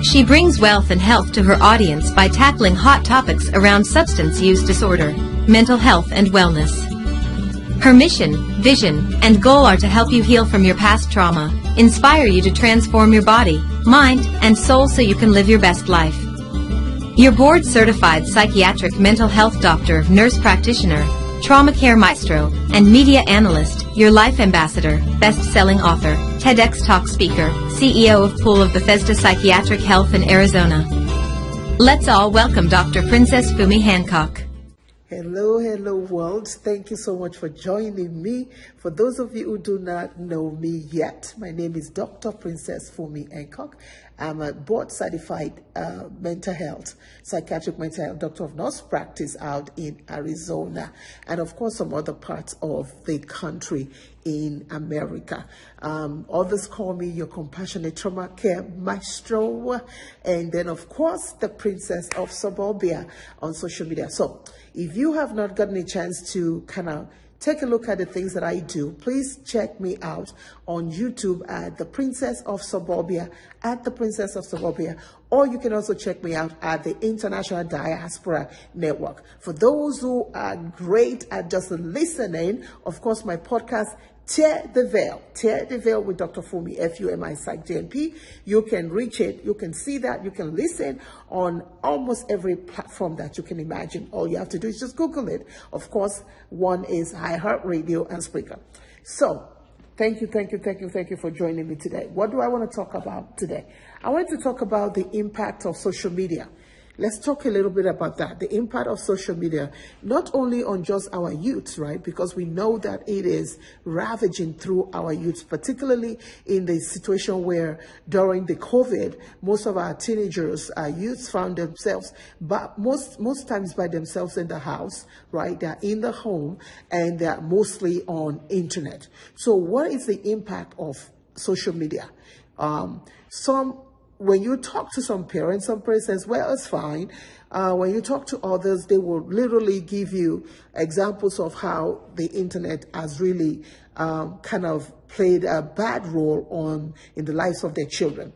She brings wealth and health to her audience by tackling hot topics around substance use disorder, mental health and wellness. Her mission, vision, and goal are to help you heal from your past trauma, inspire you to transform your body, mind, and soul so you can live your best life. Your board-certified psychiatric mental health doctor, nurse practitioner, trauma care maestro, and media analyst, your life ambassador, best-selling author, TEDx talk speaker, CEO of Pool of Bethesda Psychiatric Health in Arizona. Let's all welcome Dr. Princess Fumi Hancock. Hello world. Thank you so much for joining me. For those of you who do not know me yet, my name is Dr. Princess Fumi Hancock. I'm a board certified psychiatric mental health doctor of nurse practice out in Arizona, and of course some other parts of the country in America. Others call me your compassionate trauma care maestro, and then of course the Princess of Suburbia on social media. So if you have not gotten a chance to kind of take a look at the things that I do, please check me out on YouTube at The Princess of Suburbia, or you can also check me out at the International Diaspora Network. For those who are great at just listening, of course, my podcast, Tear the Veil with Dr. Fumi, Fumi Psych JNP. You can reach it, you can see that, you can listen on almost every platform that you can imagine. All you have to do is just Google it. Of course, one is iHeartRadio and Spreaker. So, thank you for joining me today. What do I want to talk about today? I want to talk about the impact of social media. Let's talk a little bit about that, the impact of social media, not only on just our youth, right? Because we know that it is ravaging through our youth, particularly in the situation where during the COVID, most of our teenagers, our youths found themselves, but most times by themselves in the house, right? They're in the home and they're mostly on internet. So what is the impact of social media? When you talk to some parents says, well, it's fine. When you talk to others, they will literally give you examples of how the internet has really kind of played a bad role in the lives of their children.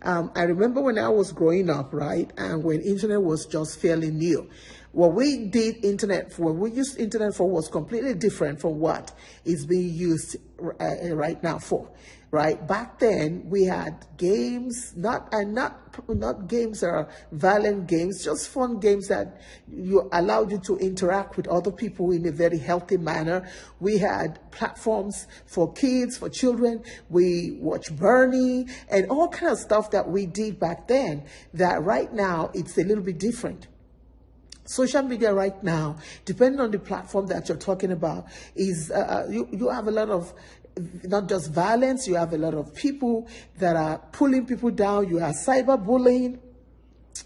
I remember when I was growing up, right, and when internet was just fairly new. What we used internet for was completely different from what is being used right now for. Right back then, we had games, not games that are violent games, just fun games that allowed you to interact with other people in a very healthy manner. We had platforms for kids, for children. We watched Bernie and all kind of stuff that we did back then. That right now it's a little bit different. Social media right now, depending on the platform that you're talking about, is you have a lot of not just violence, you have a lot of people that are pulling people down, you have cyberbullying.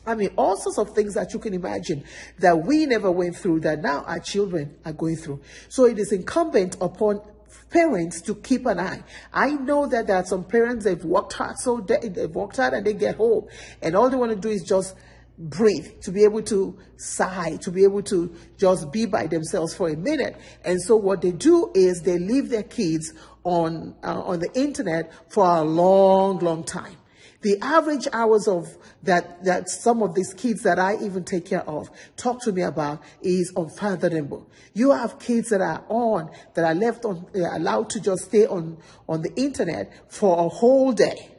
I mean, all sorts of things that you can imagine that we never went through that now our children are going through. So it is incumbent upon parents to keep an eye. I know that there are some parents, they've worked hard and they get home and all they want to do is just breathe, to be able to sigh, to be able to just be by themselves for a minute. And so what they do is they leave their kids on the internet for a long time. The average hours of that some of these kids that I even take care of talk to me about is unfathomable. You have kids that are allowed to just stay on the internet for a whole day.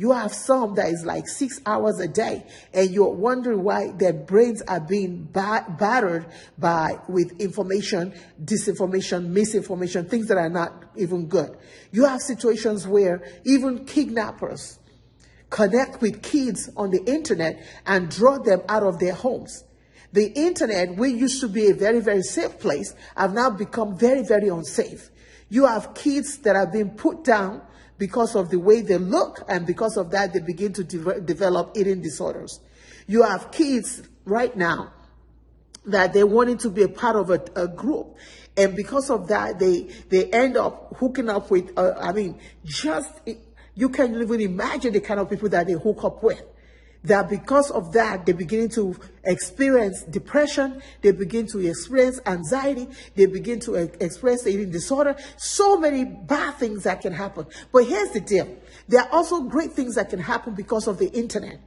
You have some that is like 6 hours a day, and you're wondering why their brains are being battered with information, disinformation, misinformation, things that are not even good. You have situations where even kidnappers connect with kids on the internet and draw them out of their homes. The internet, which used to be a very, very safe place, have now become very, very unsafe. You have kids that have been put down because of the way they look, and because of that, they begin to develop eating disorders. You have kids right now that they wanted to be a part of a group, and because of that, they end up hooking up with, you can't even imagine the kind of people that they hook up with. That because of that, they begin to experience depression, they begin to experience anxiety, they begin to experience eating disorder, so many bad things that can happen. But here's the deal. There are also great things that can happen because of the internet.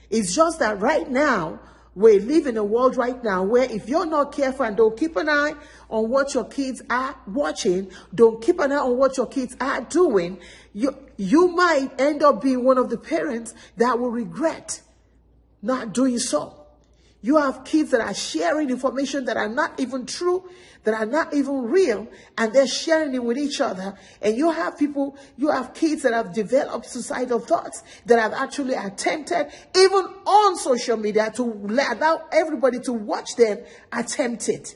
It's just that right now, we live in a world right now where if you're not careful and don't keep an eye on what your kids are watching, don't keep an eye on what your kids are doing, you might end up being one of the parents that will regret not doing so. You have kids that are sharing information that are not even true, that are not even real, and they're sharing it with each other. And you have kids that have developed suicidal thoughts, that have actually attempted, even on social media, to allow everybody to watch them attempt it.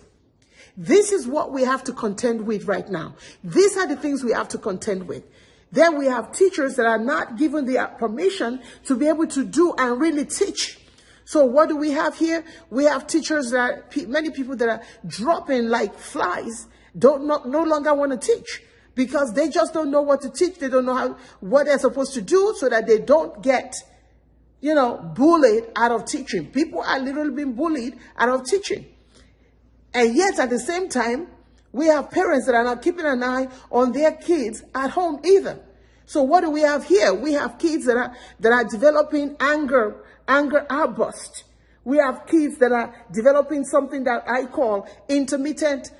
This is what we have to contend with right now. These are the things we have to contend with. Then we have teachers that are not given the permission to be able to do and really teach. So what do we have here? We have teachers that many people that are dropping like flies no longer want to teach because they just don't know what to teach. They don't know what they're supposed to do so that they don't get, bullied out of teaching. People are literally being bullied out of teaching. And yet at the same time, we have parents that are not keeping an eye on their kids at home either. So what do we have here? We have kids that are developing anger outburst. We have kids that are developing something that I call intermittent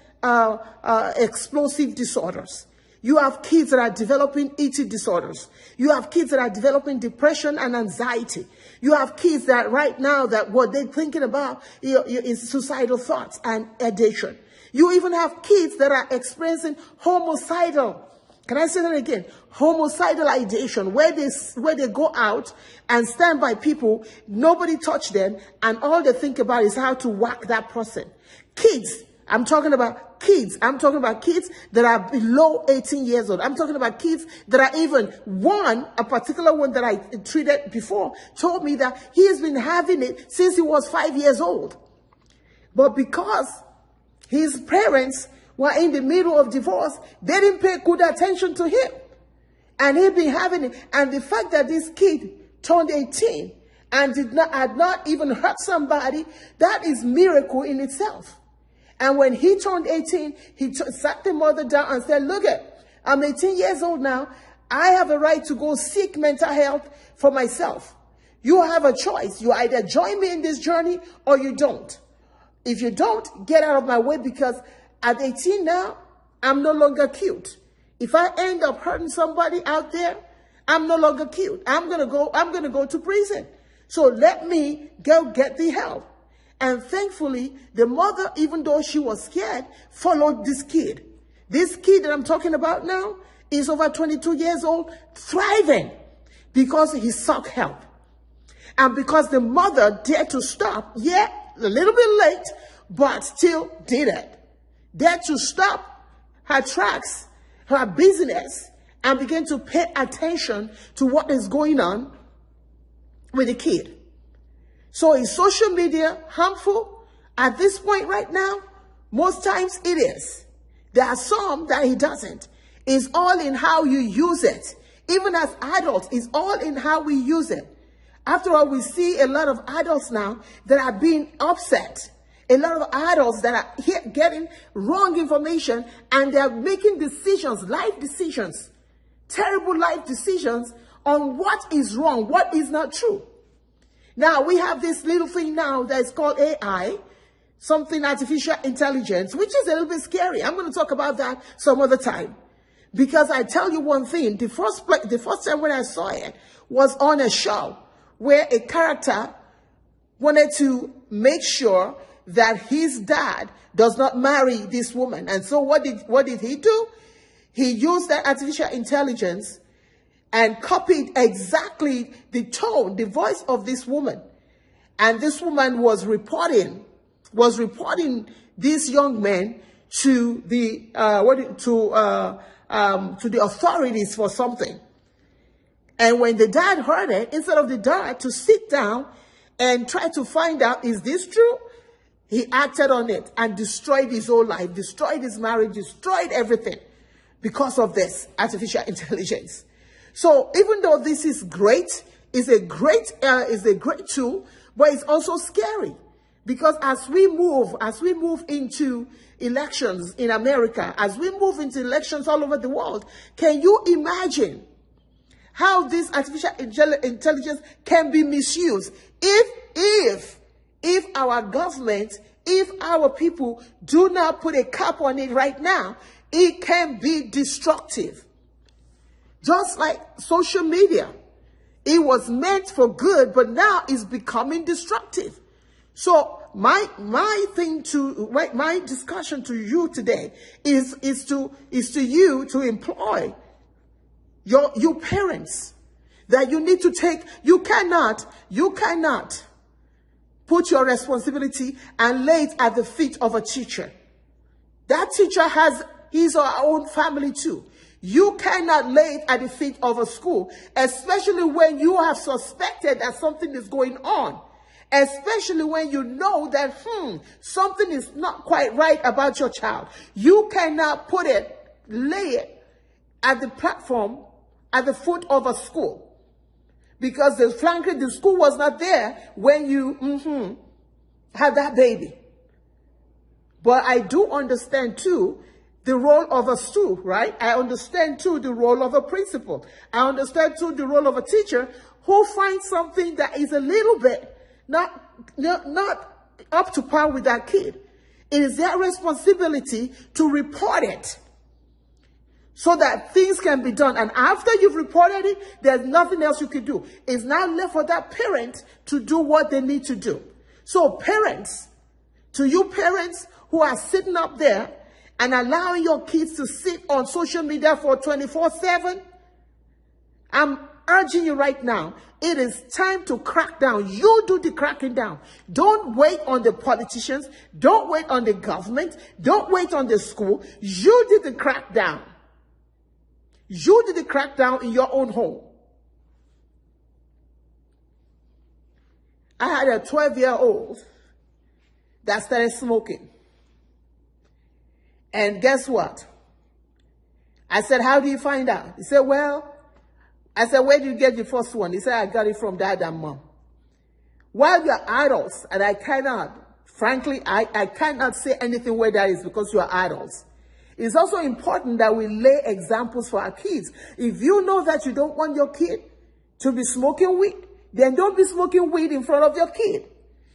explosive disorders. You have kids that are developing eating disorders. You have kids that are developing depression and anxiety. You have kids that right now that what they're thinking about is suicidal thoughts and addiction. You even have kids that are experiencing homicidal. Can I say that again? Homicidal ideation, where they go out and stand by people, nobody touch them, and all they think about is how to whack that person. Kids, I'm talking about kids. I'm talking about kids that are below 18 years old. I'm talking about kids that are even a particular one that I treated before, told me that he has been having it since he was 5 years old. But because his parents were in the middle of divorce, they didn't pay good attention to him. And he'd been having it. And the fact that this kid turned 18 and had not even hurt somebody, that is miracle in itself. And when he turned 18, he sat the mother down and said, look, I'm 18 years old now. I have a right to go seek mental health for myself. You have a choice. You either join me in this journey or you don't. If you don't, get out of my way, because at 18 now, I'm no longer cute. If I end up hurting somebody out there, I'm no longer cute. I'm gonna go to prison. So let me go get the help. And thankfully, the mother, even though she was scared, followed this kid. This kid that I'm talking about now is over 22 years old, thriving because he sought help. And because the mother dared to stop, a little bit late, but still did it. Dared to stop her tracks, her business, and begin to pay attention to what is going on with the kid. So is social media harmful? At this point right now, most times it is. There are some that it doesn't. It's all in how you use it. Even as adults, it's all in how we use it. After all, we see a lot of adults now that are being upset. A lot of adults that are getting wrong information, and they're making decisions, life decisions, terrible life decisions on what is wrong, what is not true. Now, we have this little thing now that is called AI, something artificial intelligence, which is a little bit scary. I'm going to talk about that some other time. Because I tell you one thing, the first time when I saw it was on a show where a character wanted to make sure that his dad does not marry this woman. And so what did he do? He used that artificial intelligence and copied exactly the tone, the voice of this woman. And this woman was reporting this young man to the authorities for something. And when the dad heard it, instead of the dad to sit down and try to find out, is this true? He acted on it and destroyed his whole life, destroyed his marriage, destroyed everything because of this artificial intelligence. So even though this is great, is a great tool, but it's also scary, because as we move into elections in America, as we move into elections all over the world, can you imagine how this artificial intelligence can be misused. If our government, if our people do not put a cap on it right now, it can be destructive. Just like social media. It was meant for good, but now it's becoming destructive. So my discussion to you today is to you to employ you parents, that you need to take, you cannot put your responsibility and lay it at the feet of a teacher. That teacher has his or her own family too. You cannot lay it at the feet of a school, especially when you have suspected that something is going on. Especially when you know that something is not quite right about your child. You cannot lay it at the platform, at the foot of a school. Because frankly, the school was not there when you had that baby. But I do understand too the role of a school, right? I understand too the role of a principal. I understand too the role of a teacher who finds something that is a little bit not up to par with that kid. It is their responsibility to report it so that things can be done. And after you've reported it, there's nothing else you can do. It's now left for that parent to do what they need to do. So parents, to you parents who are sitting up there and allowing your kids to sit on social media for 24/7, I'm urging you right now, it is time to crack down. You do the cracking down. Don't wait on the politicians. Don't wait on the government. Don't wait on the school. You did the crackdown. You did the crackdown in your own home. I had a 12-year-old that started smoking. And guess what? I said, how do you find out? He said, well, I said, where did you get the first one? He said, I got it from dad and mom. While you're adults, and I cannot say anything where that is because you are adults. It's also important that we lay examples for our kids. If you know that you don't want your kid to be smoking weed, then don't be smoking weed in front of your kid.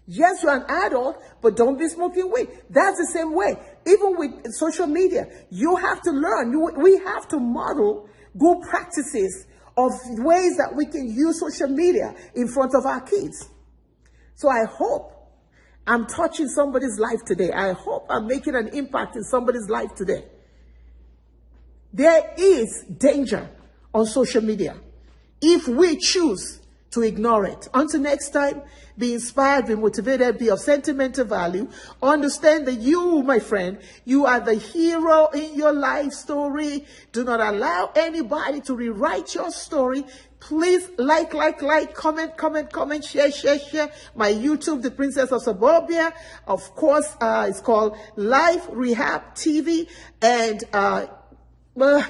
Yes, you're an adult, but don't be smoking weed. That's the same way. Even with social media, you have to learn. We have to model good practices of ways that we can use social media in front of our kids. So I hope I'm touching somebody's life today. I hope I'm making an impact in somebody's life today. There is danger on social media if we choose to ignore it. Until next time, be inspired, be motivated, be of sentimental value. Understand that you, my friend, you are the hero in your life story. Do not allow anybody to rewrite your story. Please like, comment, share. My YouTube, The Princess of Suburbia. Of course, it's called Life Rehab TV and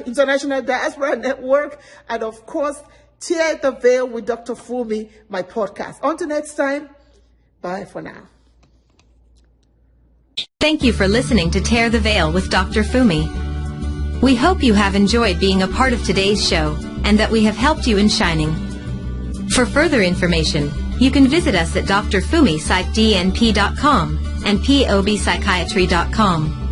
International Diaspora Network. And of course, Tear the Veil with Dr. Fumi, my podcast. Until next time, bye for now. Thank you for listening to Tear the Veil with Dr. Fumi. We hope you have enjoyed being a part of today's show and that we have helped you in shining. For further information, you can visit us at drfumiPsychdnp.com and pobpsychiatry.com.